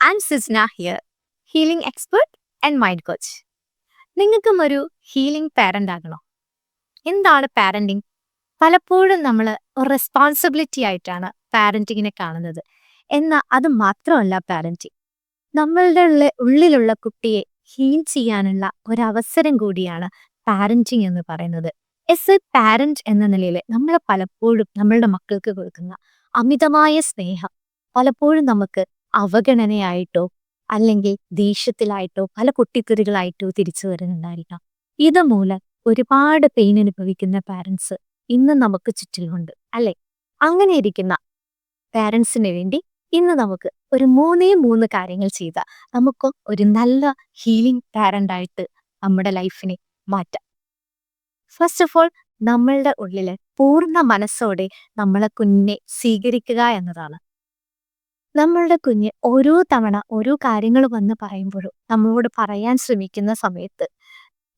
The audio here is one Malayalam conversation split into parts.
I'm Sisna here, healing expert and mind coach. നിങ്ങൾക്കും ഒരു ഹീലിംഗ് പാരന്റ് ആകണോ? എന്താണ് പാരന്റിങ്? പലപ്പോഴും നമ്മൾ ഒരു റെസ്പോൺസിബിലിറ്റി ആയിട്ടാണ് പാരന്റിങ്ങിനെ കാണുന്നത്. എന്നാൽ അത് മാത്രമല്ല പാരന്റിങ്. നമ്മളുടെ ഉള്ളിലുള്ള കുട്ടിയെ ഹീൽ ചെയ്യാനുള്ള ഒരവസരം കൂടിയാണ് പാരന്റിങ് എന്ന് പറയുന്നത്. എസ് എ പാരന്റ് എന്ന നിലയിൽ നമ്മൾ പലപ്പോഴും നമ്മളുടെ മക്കൾക്ക് കൊടുക്കുന്ന അമിതമായ സ്നേഹം പലപ്പോഴും നമുക്ക് അവഗണനയായിട്ടോ അല്ലെങ്കിൽ ദേഷ്യത്തിലായിട്ടോ പല പൊട്ടിത്തെറികളായിട്ടോ തിരിച്ചു വരുന്നുണ്ടായിരിക്കാം. ഇതുമൂലം ഒരുപാട് പെയിൻ അനുഭവിക്കുന്ന പാരൻസ് ഇന്ന് നമുക്ക് ചുറ്റിലുമുണ്ട്, അല്ലെ? അങ്ങനെ ഇരിക്കുന്ന പാരൻസിന് വേണ്ടി ഇന്ന് നമുക്ക് ഒരു മൂന്ന് കാര്യങ്ങൾ ചെയ്താൽ നമുക്ക് ഒരു നല്ല ഹീലിംഗ് പാരന്റ് ആയിട്ട് നമ്മുടെ ലൈഫിനെ മാറ്റാം. ഫസ്റ്റ് ഓഫ് ഓൾ, നമ്മളുടെ ഉള്ളില് പൂർണ്ണ മനസ്സോടെ നമ്മളെ കുഞ്ഞിനെ സ്വീകരിക്കുക എന്നതാണ്. നമ്മളുടെ കുഞ്ഞ് ഓരോ തവണ ഓരോ കാര്യങ്ങൾ വന്ന് പറയുമ്പോഴും നമ്മളോട് പറയാൻ ശ്രമിക്കുന്ന സമയത്ത്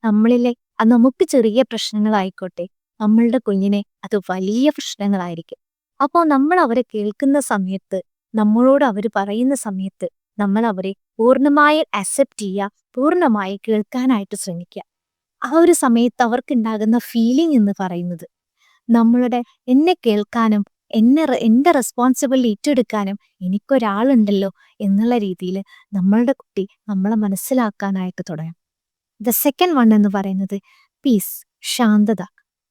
നമ്മളിലെ അത് നമുക്ക് ചെറിയ പ്രശ്നങ്ങളായിക്കോട്ടെ, നമ്മളുടെ കുഞ്ഞിനെ അത് വലിയ പ്രശ്നങ്ങളായിരിക്കും. അപ്പോൾ നമ്മൾ അവരെ കേൾക്കുന്ന സമയത്ത്, നമ്മളോട് അവർ പറയുന്ന സമയത്ത് നമ്മൾ അവരെ പൂർണ്ണമായി അക്സെപ്റ്റ് ചെയ്യുക, പൂർണ്ണമായി കേൾക്കാനായിട്ട് ശ്രമിക്കുക. ആ ഒരു സമയത്ത് അവർക്കുണ്ടാകുന്ന ഫീലിംഗ് എന്ന് പറയുന്നത് നമ്മളുടെ എന്നെ കേൾക്കാനും എൻ്റെ റെസ്പോൺസിബിലിറ്റി ഏറ്റെടുക്കാനും എനിക്കൊരാളുണ്ടല്ലോ എന്നുള്ള രീതിയിൽ നമ്മളുടെ കുട്ടി നമ്മളെ മനസ്സിലാക്കാനായിട്ട് തുടങ്ങും. ദ സെക്കൻഡ് വൺ എന്ന് പറയുന്നത് പീസ്, ശാന്തത.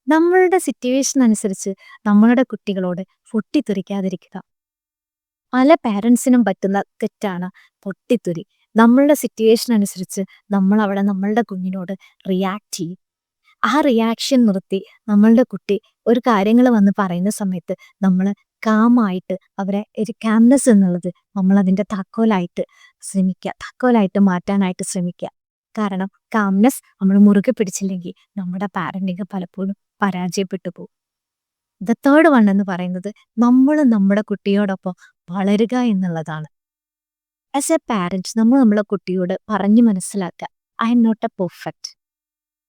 നമ്മളുടെ സിറ്റുവേഷൻ അനുസരിച്ച് നമ്മളുടെ കുട്ടികളോട് പൊട്ടിത്തെറിക്കാതിരിക്കുക. പല പാരൻസിനും പറ്റുന്ന തെറ്റാണ് പൊട്ടിത്തെറി. നമ്മളുടെ സിറ്റുവേഷൻ അനുസരിച്ച് നമ്മൾ അവിടെ നമ്മളുടെ കുഞ്ഞിനോട് റിയാക്ട് ചെയ്യും. ആ റിയാക്ഷൻ നിർത്തി നമ്മളുടെ കുട്ടി ഒരു കാര്യങ്ങൾ വന്ന് പറയുന്ന സമയത്ത് നമ്മൾ കാമായിട്ട് അവരെ ഒരു കാംനെസ് എന്നുള്ളത് നമ്മൾ അതിൻ്റെ താക്കോലായിട്ട് മാറ്റാനായിട്ട് ശ്രമിക്കുക. കാരണം കാംനെസ് നമ്മൾ മുറുകെ പിടിച്ചില്ലെങ്കിൽ നമ്മുടെ പാരന്റിങ് പലപ്പോഴും പരാജയപ്പെട്ടു പോകും. ദ തേർഡ് വൺ എന്ന് പറയുന്നത് നമ്മൾ നമ്മുടെ കുട്ടിയോടൊപ്പം വളരുക എന്നുള്ളതാണ്. ആസ് എ പാരന്റ് നമ്മൾ നമ്മളെ കുട്ടിയോട് പറഞ്ഞു മനസ്സിലാക്കുക, I am not a perfect,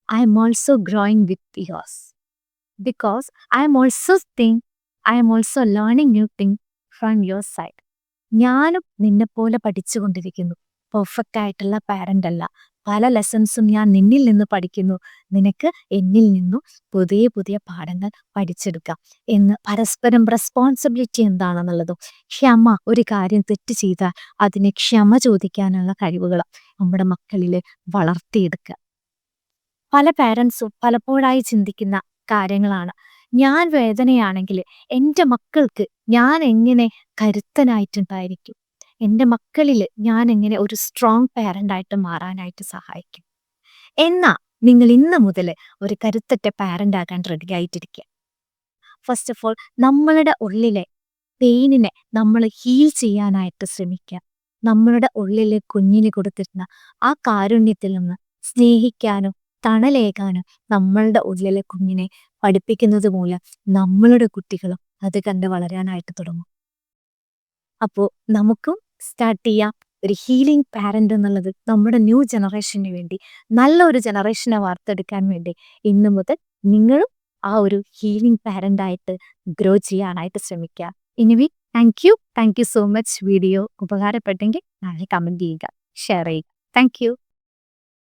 I am also growing with yours. Because I am also learning new things from your side. ഞാനും നിന്നെപ്പോലെ പഠിച്ചുകൊണ്ടിരിക്കുന്നു. പെർഫെക്റ്റ് ആയിട്ടുള്ള പാരന്റ് അല്ല. പല ലെസൺസും ഞാൻ നിന്നിൽ നിന്ന് പഠിക്കുന്നു. നിനക്ക് എന്നിൽ നിന്നും പുതിയ പുതിയ പാഠങ്ങൾ പഠിച്ചെടുക്കാം എന്ന് പരസ്പരം റെസ്പോൺസിബിലിറ്റി എന്താണെന്നുള്ളതും ക്ഷമ, ഒരു കാര്യം തെറ്റ് ചെയ്താൽ അതിനെ ക്ഷമ ചോദിക്കാനുള്ള കഴിവുകൾ നമ്മുടെ മക്കളിൽ വളർത്തിയെടുക്കുക. പല പാരൻസും പലപ്പോഴായി ചിന്തിക്കുന്ന കാര്യങ്ങളാണ്, ഞാൻ വേദനയാണെങ്കിൽ എൻ്റെ മക്കൾക്ക് ഞാൻ എങ്ങനെ കരുത്തനായിട്ടുണ്ടായിരിക്കും, എൻ്റെ മക്കളിൽ ഞാൻ എങ്ങനെ ഒരു സ്ട്രോങ് പാരൻ്റായിട്ട് മാറാനായിട്ട് സഹായിക്കും. എന്നാൽ നിങ്ങൾ ഇന്ന് മുതൽ ഒരു കരുത്തറ്റ പാരൻ്റ് ആകാൻ റെഡി ആയിട്ടിരിക്കുക. ഫസ്റ്റ് ഓഫ് ഓൾ, നമ്മളുടെ ഉള്ളിലെ പെയിനിനെ നമ്മൾ ഹീൽ ചെയ്യാനായിട്ട് ശ്രമിക്കുക. നമ്മളുടെ ഉള്ളിലെ കുഞ്ഞിന് കൊടുത്തിരുന്ന ആ കാരുണ്യത്തിൽ നിന്ന് സ്നേഹിക്കാനും തണലേകാനും നമ്മളുടെ ഉള്ളിലെ കുഞ്ഞിനെ പഠിപ്പിക്കുന്നത് മൂലം നമ്മളുടെ കുട്ടികളും അത് കണ്ട് വളരാനായിട്ട് തുടങ്ങും. അപ്പോൾ നമുക്കും സ്റ്റാർട്ട് ചെയ്യാം ഒരു ഹീലിംഗ് പാരന്റ് എന്നുള്ളത്. നമ്മുടെ ന്യൂ ജനറേഷന് വേണ്ടി, നല്ലൊരു ജനറേഷനെ വാർത്തെടുക്കാൻ വേണ്ടി ഇന്നു മുതൽ നിങ്ങളും ആ ഒരു ഹീലിംഗ് പാരൻ്റായിട്ട് ഗ്രോ ചെയ്യാനായിട്ട് ശ്രമിക്കുക. ഇനി thank you so much. Video ഉപകാരപ്പെട്ടെങ്കിൽ നാളെ കമൻറ്റ് ചെയ്യുക, ഷെയർ ചെയ്യുക. Thank U.